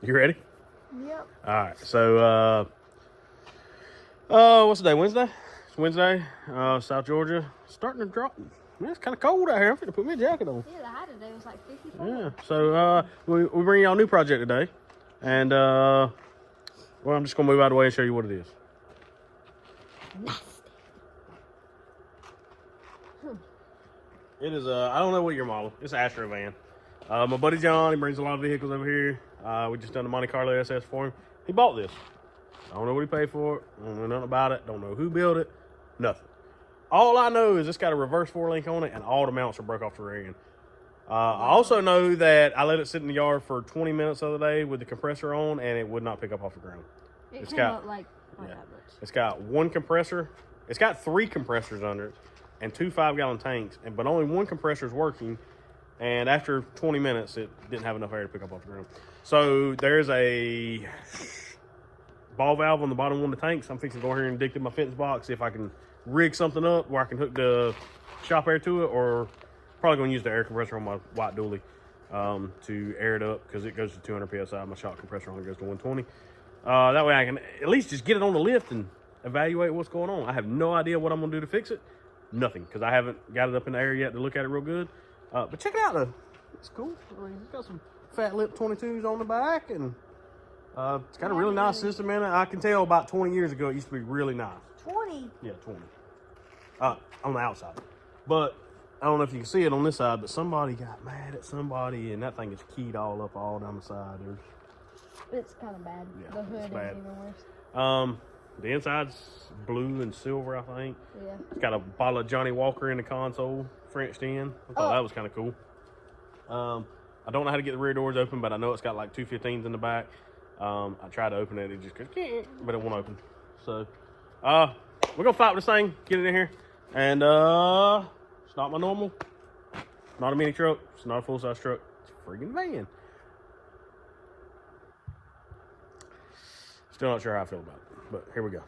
You ready? Yep. All right. So, what's the day? Wednesday? It's Wednesday. South Georgia. Starting to drop. Man, it's kind of cold out here. I'm finna put my jacket on. Yeah, the high today was like 54. Yeah. So, we bring y'all a new project today. And, well, I'm just going to move out of the way and show you what it is. Nasty. It is, I don't know what your model. It's an Astro van. My buddy John, he brings a lot of vehicles over here. We just done the Monte Carlo SS for him. He bought this. I don't know what he paid for it. I don't know nothing about it. Don't know who built it. Nothing. All I know is it's got a reverse 4-link on it and all the mounts are broke off the rear end. I also know that I let it sit in the yard for 20 minutes the other day with the compressor on and it would not pick up off the ground. It's came up like that much. It's got one compressor. It's got 3 compressors under it and 2 5-gallon tanks, but only one compressor is working. And after 20 minutes, it didn't have enough air to pick up off the ground. So there's a ball valve on the bottom of one of the tanks. I'm fixing to go here and dig through my fence box, see if I can rig something up where I can hook the shop air to it, or probably going to use the air compressor on my white dually to air it up because it goes to 200 psi. My shop compressor only goes to 120. That way I can at least just get it on the lift and evaluate what's going on. I have no idea what I'm going to do to fix it. Nothing, because I haven't got it up in the air yet to look at it real good. But check it out though. It's cool. I mean, it's got some fat lip 22s on the back, and it's got a really nice system in it. I can tell about 20 years ago it used to be really nice. 20? Yeah, 20. On the outside. But I don't know if you can see it on this side, but somebody got mad at somebody, and that thing is keyed all up all down the side. It's kind of bad. Yeah, the hood it's bad. is even worse. The inside's blue and silver, I think. Yeah. It's got a bottle of Johnny Walker in the console, Frenched in. I thought that was kind of cool. I don't know how to get the rear doors open, but I know it's got like 215s in the back. I tried to open it, it just goes, but it won't open. So, we're gonna fight with this thing, get it in here, and it's not my normal, not a mini truck, it's not a full-size truck, it's a friggin' van. Still not sure how I feel about it, but here we go.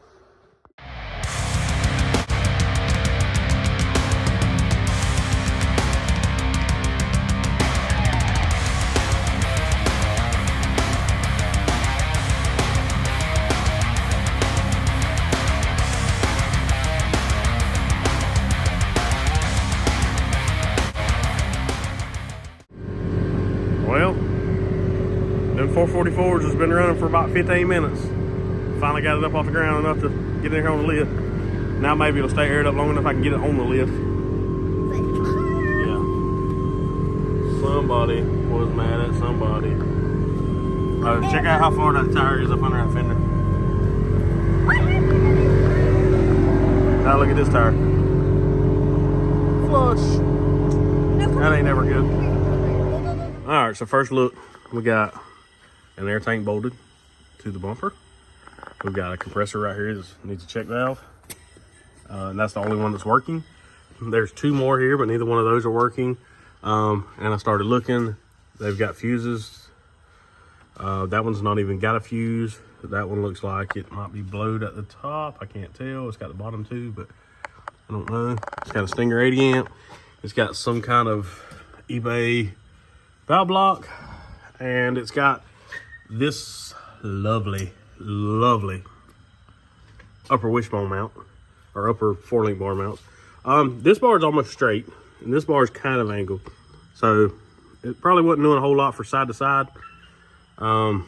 Well, them 444s has been running for about 15 minutes. Finally got it up off the ground enough to get in here on the lift. Now maybe it'll stay aired up long enough I can get it on the lift. Yeah. Somebody was mad at somebody. Check out how far that tire is up under that fender. Now look at this tire. Flush. That ain't never good. All right, so first look, we got an air tank bolted to the bumper. We've got a compressor right here that needs a check valve. And that's the only one that's working. There's 2 more here, but neither one of those are working. And I started looking, they've got fuses. That one's not even got a fuse. That one looks like it might be blowed at the top. I can't tell, it's got the bottom 2, but I don't know. It's got a Stinger 80 amp. It's got some kind of eBay valve block, and it's got this lovely upper wishbone mount, or upper 4-link bar mount. This bar is almost straight, and this bar is kind of angled, so it probably wasn't doing a whole lot for side to side. And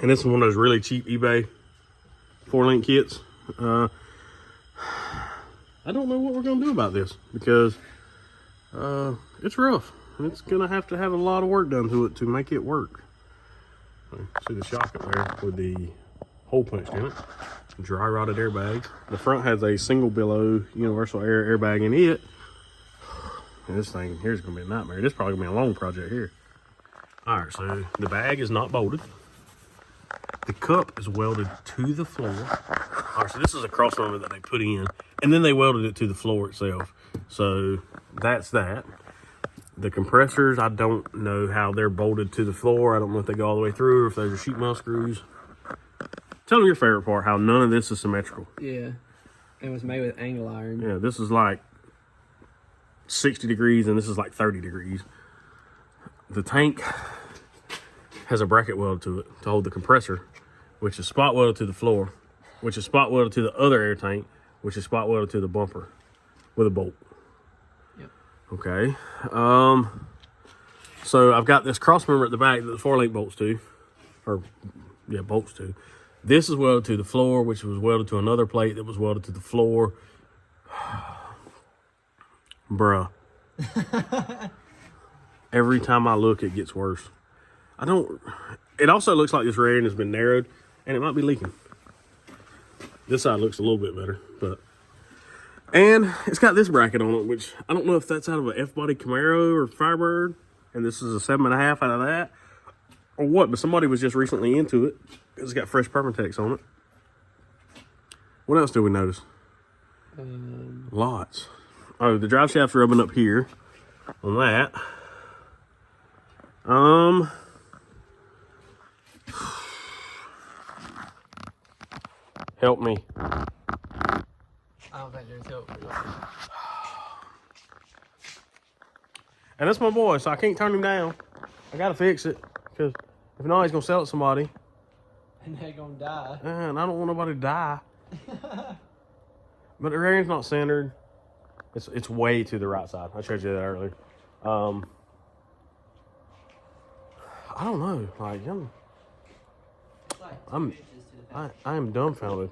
this is one of those really cheap eBay 4-link kits. I don't know what we're gonna do about this, because it's rough. It's gonna have to have a lot of work done to it to make it work. See the shock up there with the hole punched in it. Dry rotted airbags. The front has a single billow universal air airbag in it. And this thing here is gonna be a nightmare. This is probably gonna be a long project here. All right, so the bag is not bolted. The cup is welded to the floor. All right, so this is a crossover that they put in, and then they welded it to the floor itself. So that's that. The compressors, I don't know how they're bolted to the floor. I don't know if they go all the way through or if those are sheet metal screws. Tell me your favorite part, how none of this is symmetrical. Yeah, it was made with angle iron. Yeah, this is like 60 degrees and this is like 30 degrees. The tank has a bracket welded to it to hold the compressor, which is spot welded to the floor, which is spot welded to the other air tank, which is spot welded to the bumper with a bolt. Yep. Okay. So I've got this cross member at the back that the 4-link bolts to, bolts to. This is welded to the floor, which was welded to another plate that was welded to the floor. Bruh. Every time I look, it gets worse. It also looks like this rear end has been narrowed and it might be leaking. This side looks a little bit better, and it's got this bracket on it, which I don't know if that's out of an F-body Camaro or Firebird, and this is a 7.5 out of that, or what, but somebody was just recently into it. It's got fresh Permatex on it. What else do we notice? Lots. Oh, the drive shaft's rubbing up here on that. Help me. I don't think there's help. And that's my boy, so I can't turn him down. I gotta fix it, because if not, he's gonna sell it to somebody. And they're gonna die. And I don't want nobody to die. But the rear end's not centered. It's way to the right side. I showed you that earlier. I don't know. Like I am dumbfounded.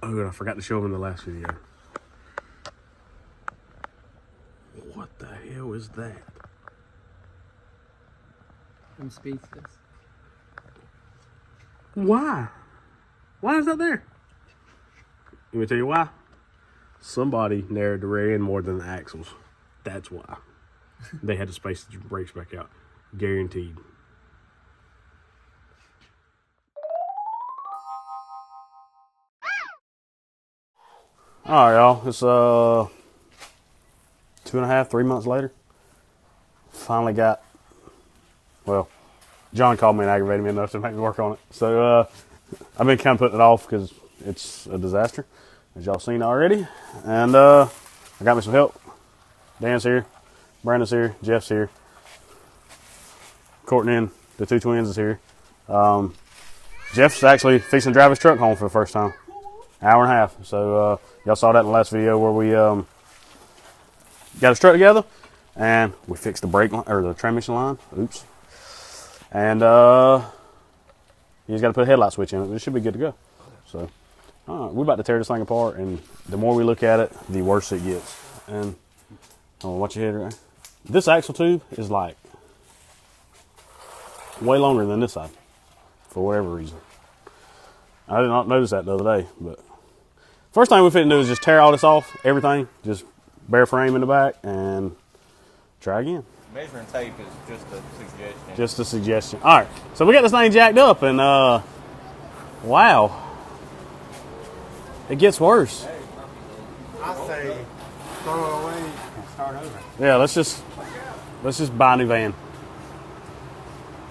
Oh, and I forgot to show him in the last video. What the hell is that? I'm speechless. Why? Why is that there? Let me tell you why. Somebody narrowed the rear end more than the axles. That's why. They had to space the brakes back out. Guaranteed. All right, y'all. It's 2.5, 3 months later. Finally got, well, John called me and aggravated me enough to make me work on it. So I've been kind of putting it off because it's a disaster, as y'all seen already. And I got me some help. Dan's here, Brandon's here, Jeff's here. Courtney, the 2 twins, is here. Jeff's actually fixing to drive his truck home for the first time. Hour and a half. So y'all saw that in the last video where we got his truck together and we fixed the brake line, or the transmission line. Oops. And he's got to put a headlight switch in it. It should be good to go. So we're about to tear this thing apart, and the more we look at it, the worse it gets. And watch your head right. This axle tube is like way longer than this side for whatever reason. I did not notice that the other day, but first thing we fit to do is just tear all this off, everything, just bare frame in the back, and try again. Measuring tape is just a suggestion. Just a suggestion. All right, so we got this thing jacked up, and wow, it gets worse. I say throw it away and start over. Yeah, let's just buy a new van.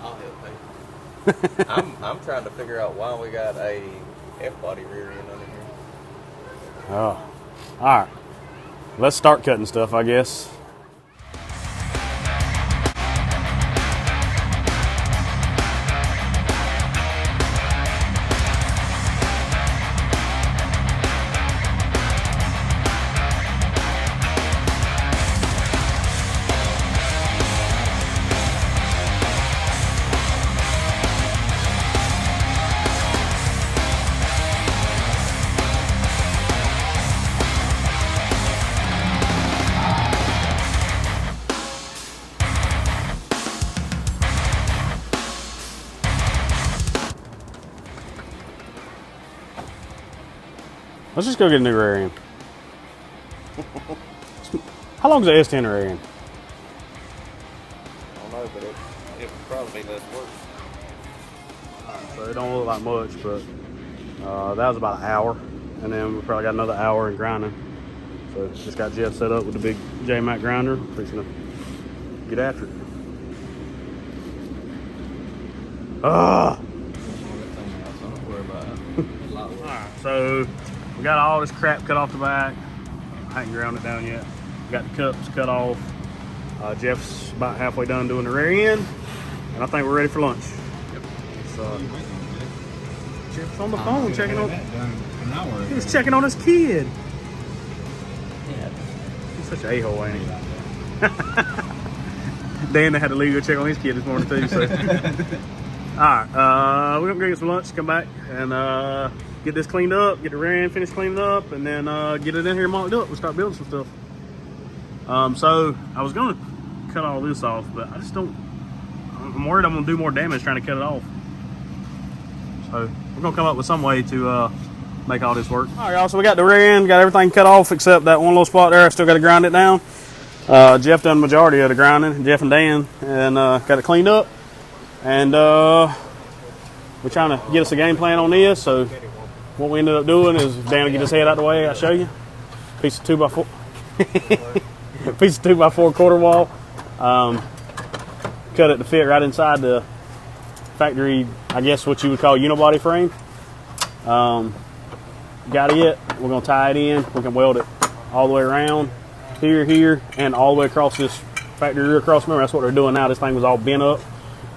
I'll help pay. I'm trying to figure out why we got a F-body rear end under here. Oh, all right. Let's start cutting stuff, I guess. Let's just go get a new rear end. How long is the S10 rear end? I don't know, but it would probably be less work. So it don't look like much, but that was about an hour. And then we probably got another hour in grinding. So just got Jeff set up with the big J-Mac grinder. Fixing to get after it. Alright, so we got all this crap cut off the back. I haven't ground it down yet. We got the cups cut off. Jeff's about halfway done doing the rear end. and I think we're ready for lunch. So, Jeff's on the phone checking on. He was checking on his kid. Yeah. He's such an a-hole, ain't he? Dan had to leave to go check on his kid this morning too. So. Alright, we're gonna go get some lunch, come back and get this cleaned up, get the rear end finished cleaning up, and then get it in here mocked up. We'll start building some stuff. So I was gonna cut all this off, but I just don't. I'm worried I'm gonna do more damage trying to cut it off. So we're gonna come up with some way to make all this work. All right, y'all. So we got the rear end, got everything cut off except that one little spot there. I still got to grind it down. Jeff done the majority of the grinding, Jeff and Dan, and got it cleaned up. And we're trying to get us a game plan on this. So what we ended up doing is Dan will get his head out the way. I'll show you. Piece of 2x4. Piece of 2x4 quarter wall. Cut it to fit right inside the factory, I guess what you would call unibody frame. Got it. We're gonna tie it in. We can weld it all the way around here, and all the way across this factory rear cross. Remember, that's what they're doing now. This thing was all bent up.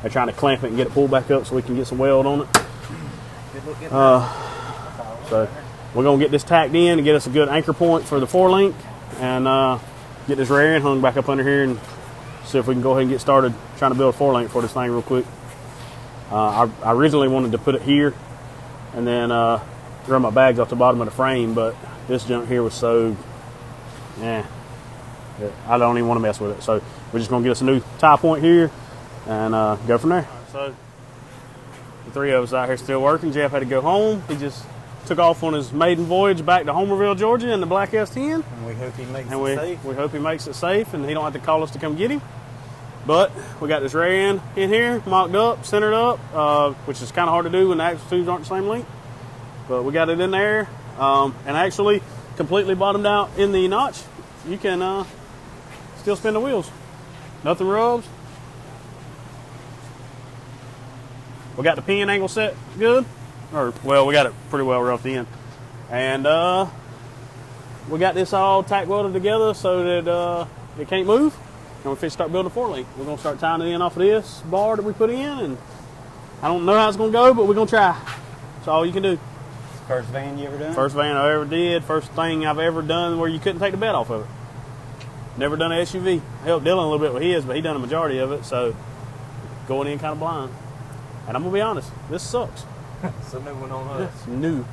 They're trying to clamp it and get it pulled back up so we can get some weld on it. So we're gonna get this tacked in and get us a good anchor point for the 4-link, and get this rear end hung back up under here and see if we can go ahead and get started trying to build a 4-link for this thing real quick. I originally wanted to put it here and then run my bags off the bottom of the frame, but this junk here was so, I don't even want to mess with it. So we're just gonna get us a new tie point here and go from there. So the 3 of us out here still working. Jeff had to go home. He just took off on his maiden voyage back to Homerville, Georgia in the Black S10. And we hope he makes it safe. We hope he makes it safe and he don't have to call us to come get him. But we got this rear end in here, mocked up, centered up, which is kind of hard to do when the axle tubes aren't the same length. But we got it in there, and actually completely bottomed out in the notch. You can still spin the wheels. Nothing rubs. We got the pin angle set good. Well, we got it pretty well roughed in. And we got this all tack welded together so that it can't move. And we start building a 4-link. We're going to start tying it in off of this bar that we put in. And I don't know how it's going to go, but we're going to try. That's all you can do. First van you ever done? First van I ever did. First thing I've ever done where you couldn't take the bed off of it. Never done an SUV. I helped Dylan a little bit with his, but he done a majority of it. So going in kind of blind. And I'm going to be honest, this sucks. It's a new one on us. It's new.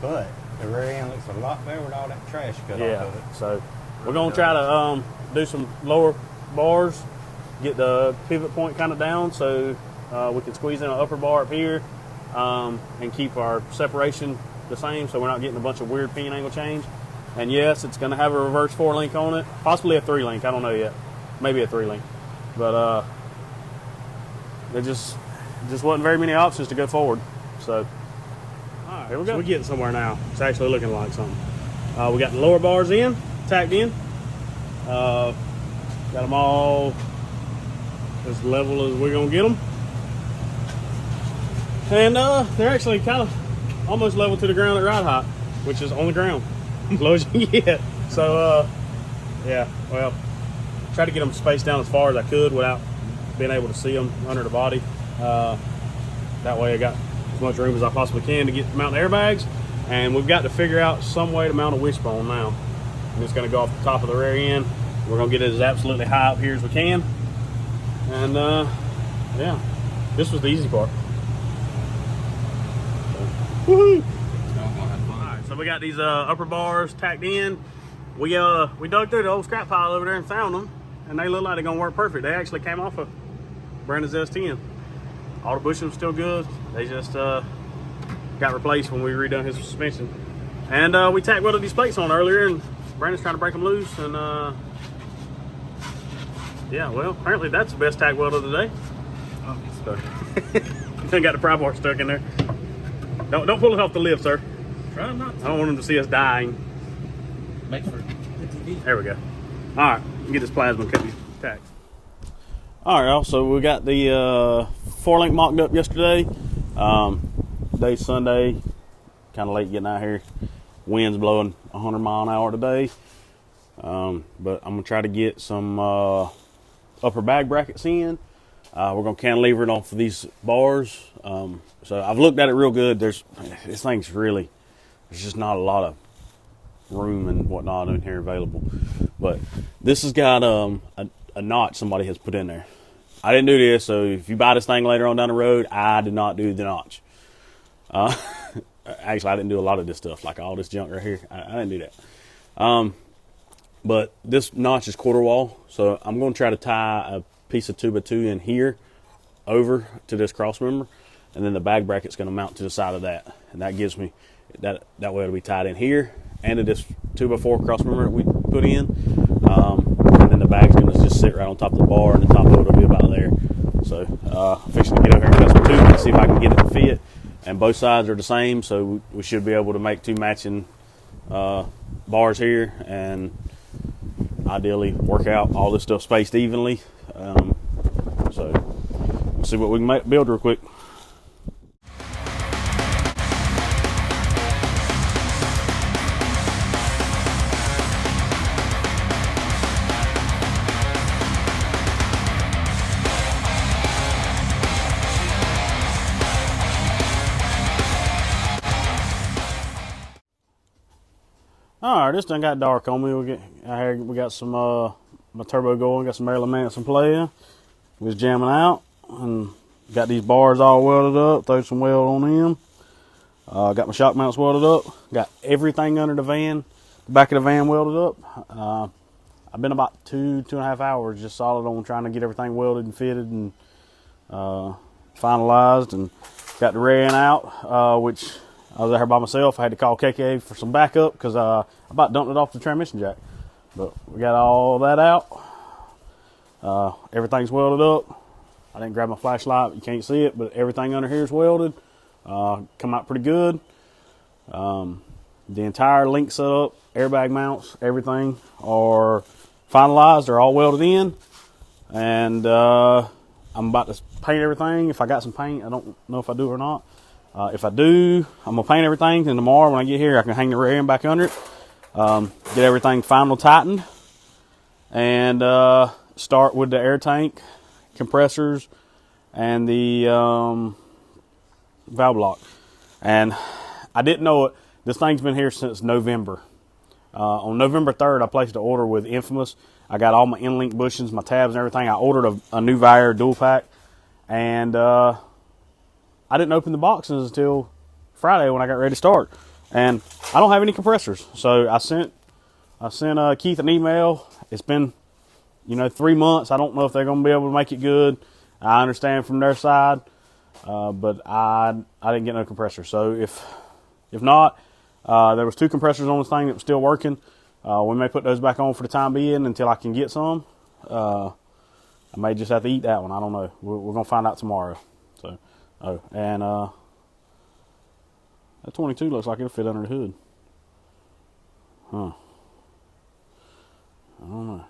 But the rear end looks a lot better with all that trash cut off of it. So we're going to try to do some lower bars, get the pivot point kind of down so we can squeeze in an upper bar up here and keep our separation the same so we're not getting a bunch of weird pin angle change. And yes, it's going to have a reverse 4-link on it, possibly a 3-link. I don't know yet. Maybe a 3-link. But there just wasn't very many options to go forward. So, all right, here we go. So we're getting somewhere now. It's actually looking like something. We got the lower bars in, tacked in. Got them all as level as we're gonna get them. And they're actually kind of almost level to the ground at ride height, which is on the ground, as low as you can get. So, yeah, well, try to get them spaced down as far as I could without being able to see them under the body. That way I got as much room as I possibly can to get mount the airbags. And we've got to figure out some way to mount a wishbone now. I'm just gonna go off the top of the rear end. We're gonna get it as absolutely high up here as we can. And yeah, this was the easy part. So, woohoo! Alright, so we got these upper bars tacked in. We dug through the old scrap pile over there and found them, and they look like they're gonna work perfect. They actually came off of Brandon's S10. All the bushings still good. They just got replaced when we redone his suspension. And we tack welded these plates on earlier, and Brandon's trying to break them loose. And yeah, well, apparently that's the best tack weld of the day. Oh, it's stuck. You got the pry bar stuck in there. Don't pull it off the lift, sir. Try not to. I don't want them to see us dying. Make for the TV. There we go. All right, get this plasma cut these tacks. All right, y'all. So we got the 4-link mocked up yesterday. Today's Sunday. Kind of late getting out here. Wind's blowing 100 mile an hour today. But I'm gonna try to get some upper bag brackets in. We're going to cantilever it off of these bars. So I've looked at it real good. This thing's really, there's just not a lot of room and whatnot in here available. But this has got a notch somebody has put in there. I didn't do this, so if you buy this thing later on down the road, I did not do the notch. Actually, I didn't do a lot of this stuff, like all this junk right here. I didn't do that. But this notch is quarter wall, so I'm going to try to tie a piece of 2x2 in here over to this cross member, and then the bag bracket's going to mount to the side of that, and that gives me that way it'll be tied in here and to this 2x4 cross member that we put in, and then the bag's going to just sit right on top of the bar, and the top load will be about there. So I'm fixing to get over here and cut some tubing and see if I can get it to fit, and both sides are the same, so we should be able to make two matching bars here, and ideally work out all this stuff spaced evenly. So we'll see what we can build real quick. All right, this done got dark on me. We got some my turbo going, got some Marilyn Manson playing. We was jamming out and got these bars all welded up. Throw some weld on them. Got my shock mounts welded up. Got everything under the van, the back of the van welded up. I've been about 2.5 hours just solid on trying to get everything welded and fitted and finalized, and got the rear end out, which I was out here by myself. I had to call KK for some backup because I about dumped it off the transmission jack. But we got all that out. Everything's welded up. I didn't grab my flashlight. You can't see it, but everything under here is welded. Come out pretty good. The entire link setup, airbag mounts, everything are finalized. They're all welded in. And I'm about to paint everything. If I got some paint, I don't know if I do or not. If I do, I'm going to paint everything, and tomorrow when I get here, I can hang the rear end back under it, get everything final tightened, and start with the air tank, compressors, and the valve block. And I didn't know it. This thing's been here since November. On November 3rd, I placed an order with Infamous. I got all my in-link bushings, my tabs, and everything. I ordered a new Vire dual pack, and I didn't open the boxes until Friday when I got ready to start, and I don't have any compressors. So I sent Keith an email. It's been 3 months. I don't know if they're going to be able to make it good. I understand from their side, but I didn't get no compressor. So if not, there was 2 compressors on this thing that was still working. We may put those back on for the time being until I can get some. I may just have to eat that one. I don't know. We're going to find out tomorrow. So. Oh, and that 22 looks like it'll fit under the hood. Huh. I don't know.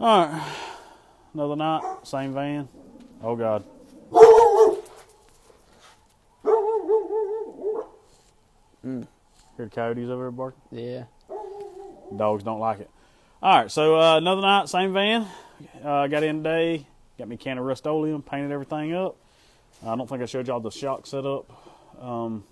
Alright. Another night, same van. Oh, God. Hear the coyotes over there barking? Yeah. Dogs don't like it. Alright, so another night, same van. Got in today. Got me a can of Rust-Oleum, painted everything up. I don't think I showed y'all the shock setup so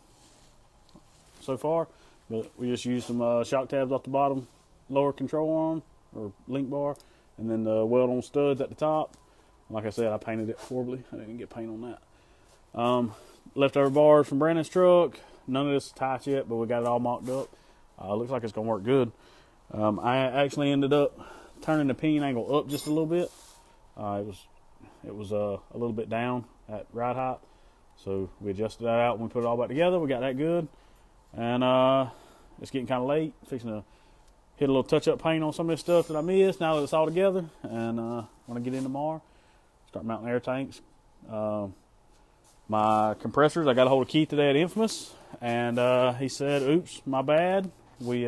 far, but we just used some shock tabs off the bottom lower control arm or link bar, and then the weld on studs at the top. Like I said, I painted it horribly. I didn't get paint on that. Leftover bars from Brandon's truck. None of this is tight yet, but we got it all mocked up. Looks like it's going to work good. I actually ended up turning the pinion angle up just a little bit. It was a little bit down at ride height, so we adjusted that out when we put it all back together. We got that good, and it's getting kind of late. Fixing to hit a little touch-up paint on some of this stuff that I missed now that it's all together, and when I get in tomorrow, start mounting air tanks. My compressors, I got a hold of Keith today at Infamous, and he said, oops, my bad, we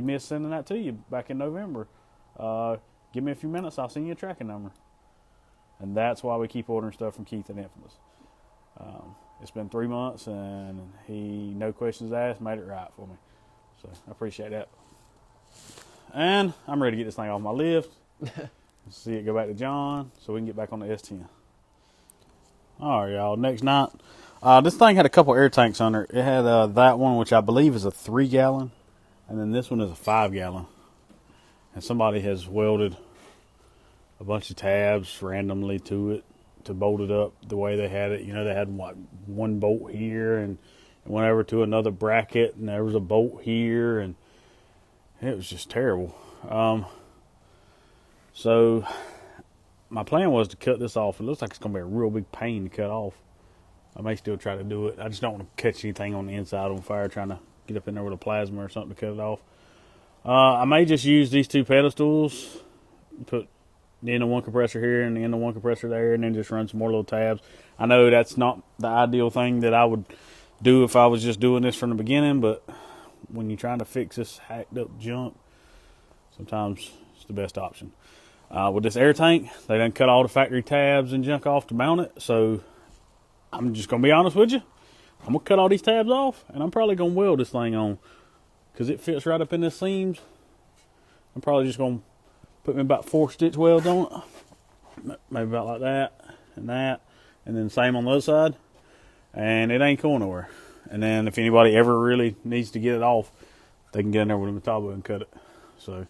missed sending that to you back in November. Give me a few minutes, I'll send you a tracking number. And that's why we keep ordering stuff from Keith and Infamous. It's been 3 months, and he, no questions asked, made it right for me. So I appreciate that. And I'm ready to get this thing off my lift. Let's see it go back to John so we can get back on the S10. All right, y'all. Next night, this thing had a couple air tanks under it. It had that one, which I believe is a 3-gallon, and then this one is a 5-gallon. And somebody has welded a bunch of tabs randomly to it to bolt it up the way they had it. You know, they had one bolt here and went over to another bracket, and there was a bolt here, and it was just terrible. So my plan was to cut this off. It looks like it's going to be a real big pain to cut off. I may still try to do it. I just don't want to catch anything on the inside on fire trying to get up in there with a plasma or something to cut it off. I may just use these 2 pedestals, put the end of one compressor here and the end of one compressor there, and then just run some more little tabs. I know that's not the ideal thing that I would do if I was just doing this from the beginning, but when you're trying to fix this hacked up junk, sometimes it's the best option. With this air tank, they done cut all the factory tabs and junk off to mount it, so I'm just going to be honest with you. I'm going to cut all these tabs off, and I'm probably going to weld this thing on because it fits right up in the seams. I'm probably just going to put me about 4 stitch welds on it, maybe about like that, and then same on the other side, and it ain't going nowhere. And then if anybody ever really needs to get it off, they can get in there with a Metabo and cut it. So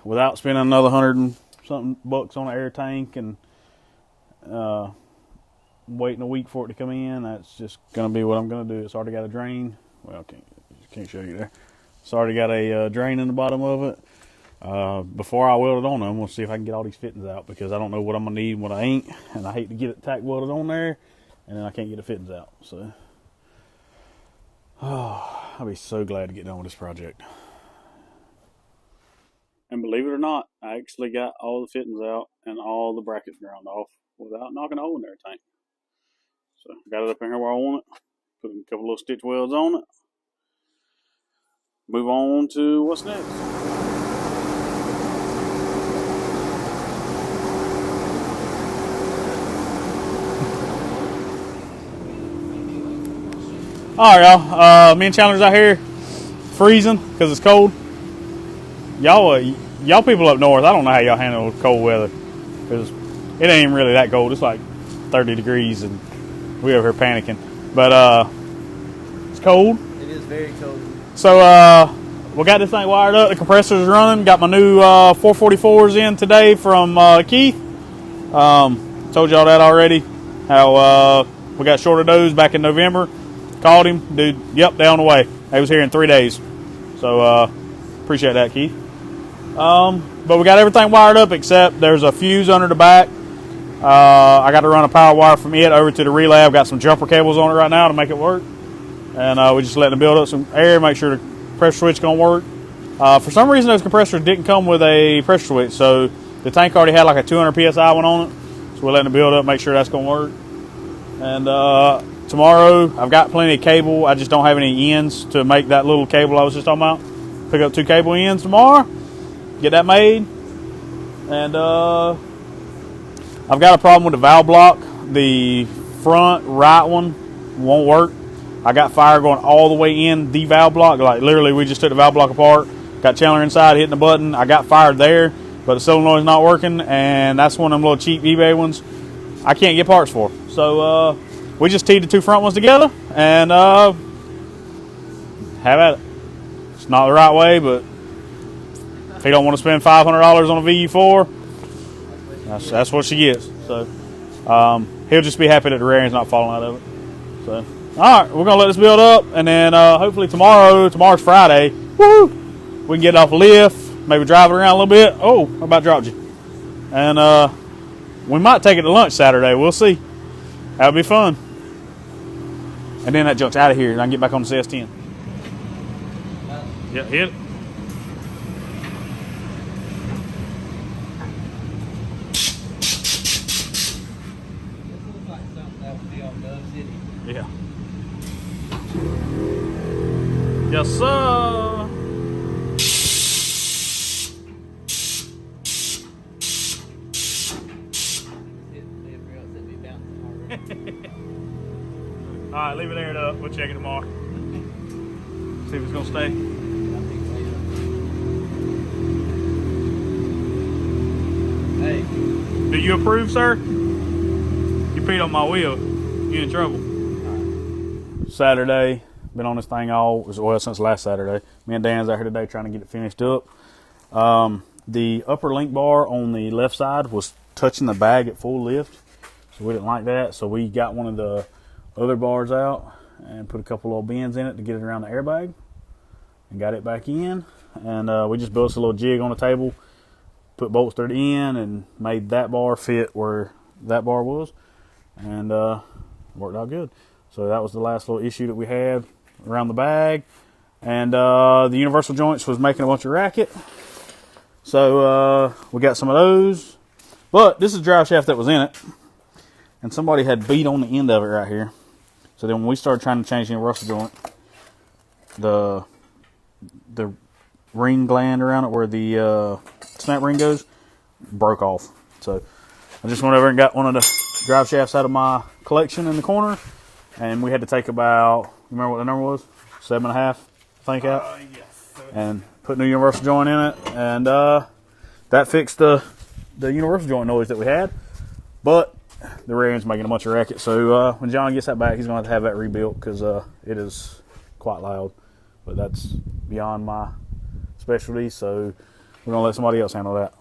without spending another 100 and something bucks on an air tank and waiting a week for it to come in, that's just going to be what I'm going to do. It's already got a drain. Well, I can't show you there. It's already got a drain in the bottom of it. Before I weld it on, I'm going to see if I can get all these fittings out because I don't know what I'm going to need and what I ain't. And I hate to get it tack welded on there and then I can't get the fittings out. So, I'll be so glad to get done with this project. And believe it or not, I actually got all the fittings out and all the brackets ground off without knocking a hole in their tank. So I got it up in here where I want it. Put a couple little stitch welds on it. Move on to what's next. All right, y'all. Me and Chandler's out here freezing because it's cold. Y'all people up north, I don't know how y'all handle cold weather because it ain't even really that cold. It's like 30 degrees and we over here panicking. But it's cold. It is very cold. So we got this thing wired up. The compressor's running. Got my new 444s in today from Keith. Told y'all that already. How we got shorter those back in November. Called him. Dude, yep, they on the way. They was here in 3 days. So appreciate that, Keith. But we got everything wired up except there's a fuse under the back. I got to run a power wire from it over to the relay. I've got some jumper cables on it right now to make it work. And we just letting it build up some air, make sure the pressure switch is going to work. For some reason, those compressors didn't come with a pressure switch. So the tank already had like a 200 PSI one on it. So we're letting it build up, make sure that's going to work. And tomorrow, I've got plenty of cable. I just don't have any ends to make that little cable I was just talking about. Pick up 2 cable ends tomorrow. Get that made. And I've got a problem with the valve block. The front right one won't work. I got fire going all the way in the valve block. Like literally, we just took the valve block apart. Got Chandler inside hitting the button. I got fire there, but the solenoid's not working, and that's one of them little cheap eBay ones I can't get parts for. So we just teed the 2 front ones together and have at it. It's not the right way, but if you don't want to spend $500 on a VU4, that's what she gets. So he'll just be happy that the raring's not falling out of it. So all right, we're gonna let this build up, and then hopefully tomorrow's Friday. Woo! We can get it off a lift, maybe drive it around a little bit. Oh, I about dropped you. And we might take it to lunch Saturday. We'll see. That'll be fun. And then that junk's out of here, and I can get back on the CS10. Yeah, hit it. Yeah. Yes, sir. All right, leave it aired up. We'll check it tomorrow. See if it's gonna stay. You approve, sir? You peed on my wheel. You in trouble. Saturday, been on this thing since last Saturday. Me and Dan's out here today trying to get it finished up. The upper link bar on the left side was touching the bag at full lift, so we didn't like that. So we got one of the other bars out and put a couple little bends in it to get it around the airbag and got it back in. And we just built us a little jig on the table, put bolts through the end, and made that bar fit where that bar was, and worked out good. So that was the last little issue that we had around the bag. And the universal joints was making a bunch of racket. So we got some of those. But this is the drive shaft that was in it. And somebody had beat on the end of it right here. So then when we started trying to change the universal joint, the ring gland around it where the snap ring goes broke off. So I just went over and got one of the drive shafts out of my collection in the corner. And we had to take about, you remember what the number was? 7.5, I think, out. Yes. And put new universal joint in it. And that fixed the universal joint noise that we had. But the rear end's making a bunch of racket. So when John gets that back, he's going to have that rebuilt because it is quite loud. But that's beyond my specialty. So we're going to let somebody else handle that.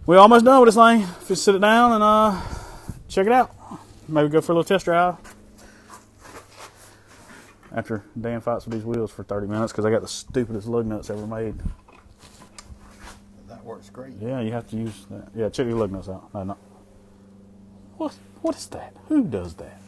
We're almost done with this thing. Just sit it down and check it out. Maybe go for a little test drive. After Dan fights with these wheels for 30 minutes because I got the stupidest lug nuts ever made. That works great. Yeah, you have to use that. Yeah, check your lug nuts out. No. What is that? Who does that?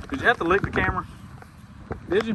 Did you have to lick the camera? Did you?